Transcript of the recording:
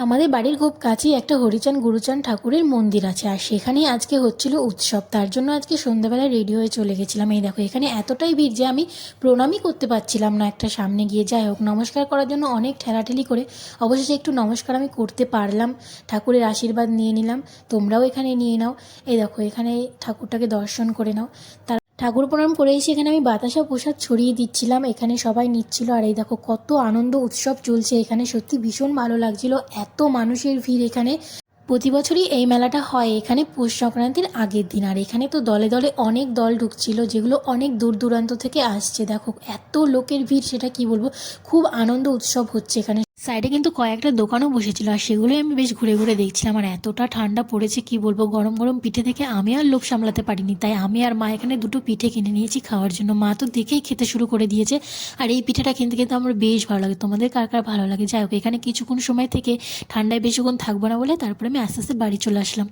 আমাদের বাড়ির খুব কাছেই একটা হরিচাঁদ গুরুচাঁদ ঠাকুরের মন্দির আছে, আর সেখানেই আজকে হচ্ছিল উৎসব। তার জন্য আজকে সন্ধ্যাবেলা রেডি হয়ে চলে গেছিলাম। এই দেখো এখানে এতটাই ভিড় যে আমি প্রণামই করতে পারছিলাম না একটা সামনে গিয়ে। যাই হোক, নমস্কার করার জন্য অনেক ঠেলাঠেলি করে অবশেষে একটু নমস্কার আমি করতে পারলাম, ঠাকুরের আশীর্বাদ নিয়ে নিলাম। তোমরাও এখানে নিয়ে নাও। এই দেখো এখানে ঠাকুরটাকে দর্শন করে নাও। তার ঠাকুর প্রণাম করে এসে এখানে আমি বাতাসা প্রসাদ ছড়িয়ে দিচ্ছিলাম, এখানে সবাই নিচ্ছিল। আর এই দেখো কত আনন্দ উৎসব চলছে এখানে, সত্যি ভীষণ ভালো লাগছিল। এত মানুষের ভিড় এখানে। প্রতি বছরই এই মেলাটা হয় এখানে পৌষ সংক্রান্তির আগের দিন। আর এখানে তো দলে দলে অনেক দল ঢুকছিল, যেগুলো অনেক দূর দূরান্ত থেকে আসছে। দেখো এত লোকের ভিড়, সেটা কি বলবো, খুব আনন্দ উৎসব হচ্ছে এখানে। সাইডে কিন্তু কয়েকটা দোকানও বসেছিল, আর সেগুলোই আমি বেশ ঘুরে ঘুরে দেখছিলাম। আর এতটা ঠান্ডা পড়েছে কি বলবো, গরম গরম পিঠে থেকে আমি আর লোভ সামলাতে পারিনি, তাই আমি আর মা এখানে দুটো পিঠে কিনে নিয়েছি খাওয়ার জন্য। মা তো দেখেই খেতে শুরু করে দিয়েছে। আর এই পিঠেটা কিনতে কিন্তু আমার বেশ ভালো লাগে। তোমাদের কার কার ভালো লাগে? যাই হোক, এখানে কিছুক্ষণ সময় থেকে ঠান্ডায় বেশিক্ষণ থাকবো না বলে তারপরে আমি আস্তে আস্তে বাড়ি চলে আসলাম।